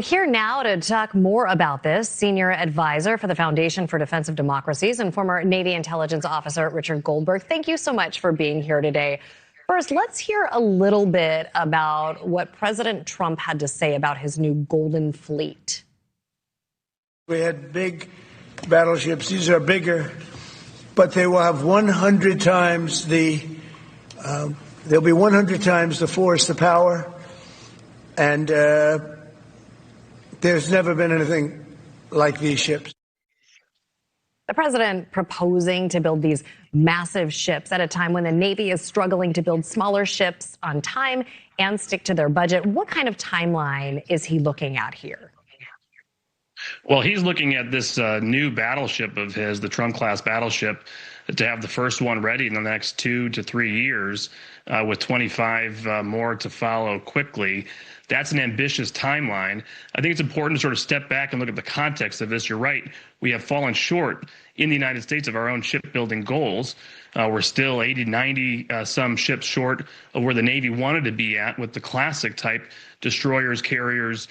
Here now to talk more about this, senior advisor for the Foundation for Defensive Democracies and former Navy intelligence officer Richard Goldberg. Thank you so much for being here today. First, let's hear a little bit about what President Trump had to say about his new Golden Fleet. We had big battleships. These are bigger, but they will have 100 times they'll be 100 times the force, the power, and there's never been anything like these ships. The president proposing to build these massive ships at a time when the Navy is struggling to build smaller ships on time and stick to their budget. What kind of timeline is he looking at here? Well, he's looking at this new battleship of his, the Trump-class battleship, to have the first one ready in the next 2 to 3 years, with 25 more to follow quickly. That's an ambitious timeline. I think it's important to sort of step back and look at the context of this. You're right. We have fallen short in the United States of our own shipbuilding goals. We're still 80, 90 some ships short of where the Navy wanted to be at with the classic type destroyers, carriers,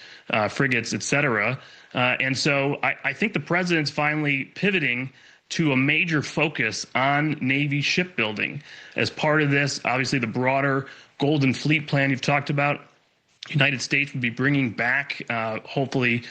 frigates, et cetera. And so I think the president's finally pivoting to a major focus on Navy shipbuilding. As part of this, obviously the broader Golden Fleet plan you've talked about, United States would be bringing back, hopefully,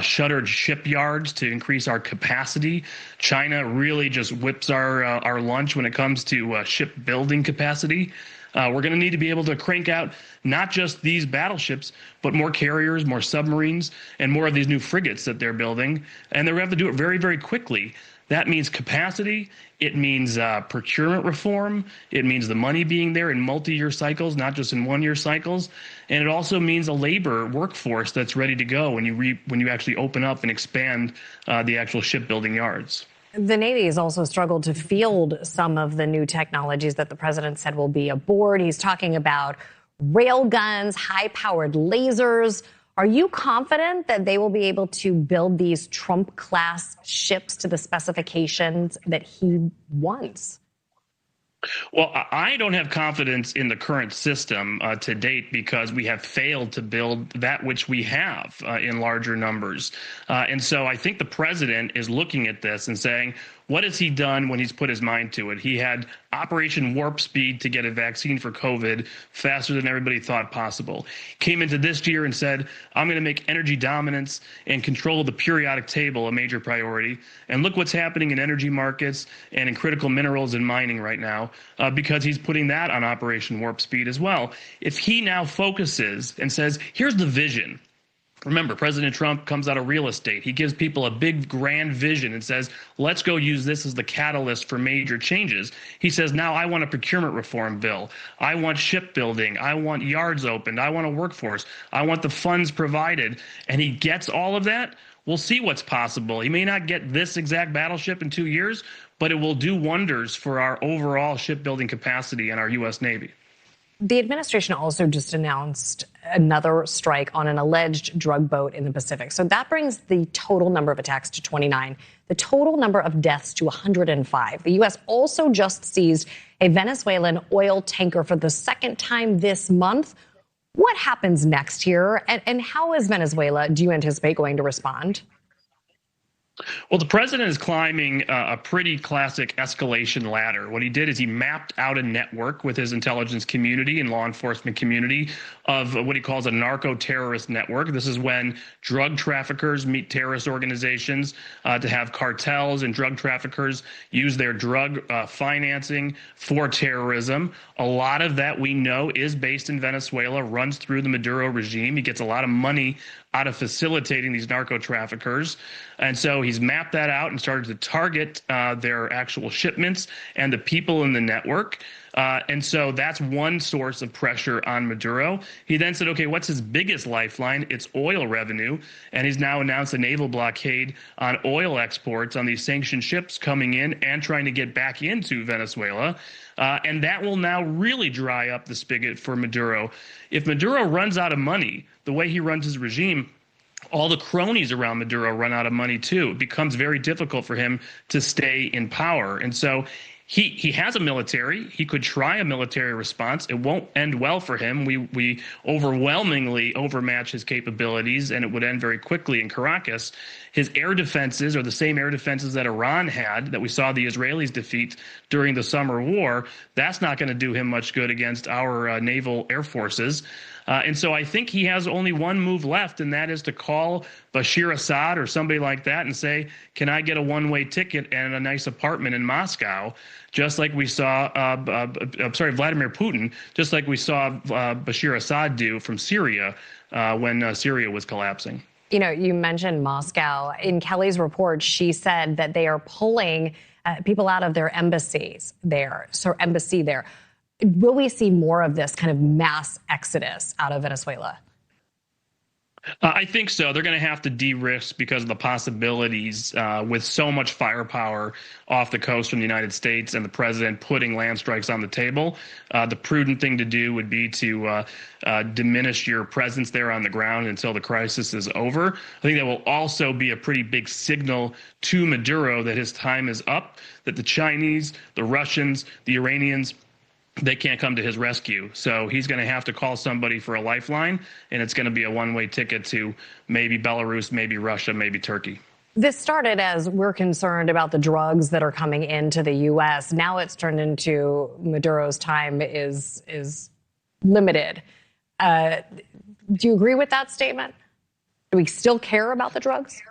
shuttered shipyards to increase our capacity. China really just whips our lunch when it comes to shipbuilding capacity. We're going to need to be able to crank out not just these battleships, but more carriers, more submarines, and more of these new frigates that they're building. And they're going to have to do it very, very quickly. That means capacity. It means procurement reform. It means the money being there in multi-year cycles, not just in one-year cycles. And it also means a labor workforce that's ready to go when you actually open up and expand the actual shipbuilding yards. The Navy has also struggled to field some of the new technologies that the president said will be aboard. He's talking about rail guns, high-powered lasers. Are you confident that they will be able to build these Trump-class ships to the specifications that he wants? Well, I don't have confidence in the current system to date because we have failed to build that which we have in larger numbers. And so I think the president is looking at this and saying, what has he done when he's put his mind to it? He had Operation Warp Speed to get a vaccine for COVID faster than everybody thought possible. Came into this year and said, I'm going to make energy dominance and control of the periodic table a major priority. And look what's happening in energy markets and in critical minerals and mining right now, because he's putting that on Operation Warp Speed as well. If he now focuses and says, here's the vision. Remember, President Trump comes out of real estate. He gives people a big, grand vision and says, let's go use this as the catalyst for major changes. He says, now I want a procurement reform bill. I want shipbuilding. I want yards opened. I want a workforce. I want the funds provided. And he gets all of that. We'll see what's possible. He may not get this exact battleship in 2 years, but it will do wonders for our overall shipbuilding capacity and our U.S. Navy. The administration also just announced another strike on an alleged drug boat in the Pacific. So that brings the total number of attacks to 29, the total number of deaths to 105. The U.S. also just seized a Venezuelan oil tanker for the second time this month. What happens next here? And how is Venezuela, do you anticipate, going to respond? Well, the president is climbing a pretty classic escalation ladder. What he did is he mapped out a network with his intelligence community and law enforcement community of what he calls a narco-terrorist network. This is when drug traffickers meet terrorist organizations to have cartels and drug traffickers use their drug financing for terrorism. A lot of that, we know, is based in Venezuela, runs through the Maduro regime. He gets a lot of money out of facilitating these narco traffickers. And so he's mapped that out and started to target their actual shipments and the people in the network. And so that's one source of pressure on Maduro. He then said, okay, what's his biggest lifeline? It's oil revenue. And he's now announced a naval blockade on oil exports on these sanctioned ships coming in and trying to get back into Venezuela. And that will now really dry up the spigot for Maduro. If Maduro runs out of money, the way he runs his regime, all the cronies around Maduro run out of money too. It becomes very difficult for him to stay in power. And so he has a military. He could try a military response. It won't end well for him. We overwhelmingly overmatch his capabilities, and it would end very quickly in Caracas. His air defenses are the same air defenses that Iran had, that we saw the Israelis defeat during the summer war. That's not going to do him much good against our naval air forces. And so I think he has only one move left, and that is to call Bashir Assad or somebody like that and say, can I get a one-way ticket and a nice apartment in Moscow? Just like we saw, Vladimir Putin, just like we saw Bashir Assad do from Syria when Syria was collapsing. You know, you mentioned Moscow. In Kelly's report, she said that they are pulling people out of their embassies there, embassy there. Will we see more of this kind of mass exodus out of Venezuela? I think so. They're going to have to de-risk because of the possibilities with so much firepower off the coast from the United States and the president putting land strikes on the table. The prudent thing to do would be to diminish your presence there on the ground until the crisis is over. I think that will also be a pretty big signal to Maduro that his time is up, that the Chinese, the Russians, the Iranians, they can't come to his rescue. So he's going to have to call somebody for a lifeline, and it's going to be a one-way ticket to maybe Belarus, maybe Russia, maybe Turkey. This started as we're concerned about the drugs that are coming into the U.S. Now it's turned into Maduro's time is limited. Do you agree with that statement? Do we still care about the drugs?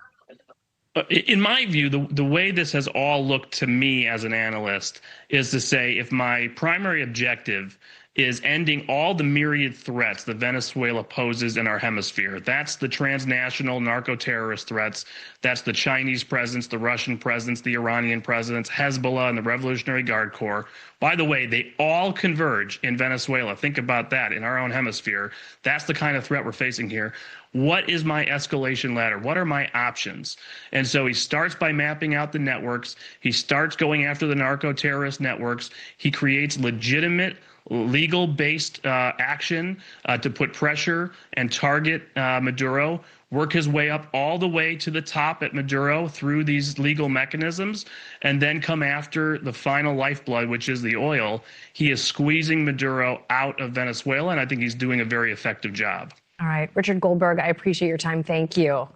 In my view, the way this has all looked to me as an analyst is to say, if my primary objective is ending all the myriad threats that Venezuela poses in our hemisphere, that's the transnational narco-terrorist threats, that's the Chinese presence, the Russian presence, the Iranian presence, Hezbollah and the Revolutionary Guard Corps. By the way, they all converge in Venezuela. Think about that in our own hemisphere. That's the kind of threat we're facing here. What is my escalation ladder? What are my options? And so he starts by mapping out the networks. He starts going after the narco-terrorist networks. He creates legitimate, legal-based action to put pressure and target Maduro, work his way up all the way to the top at Maduro through these legal mechanisms, and then come after the final lifeblood, which is the oil. He is squeezing Maduro out of Venezuela, and I think he's doing a very effective job. All right, Richard Goldberg, I appreciate your time. Thank you.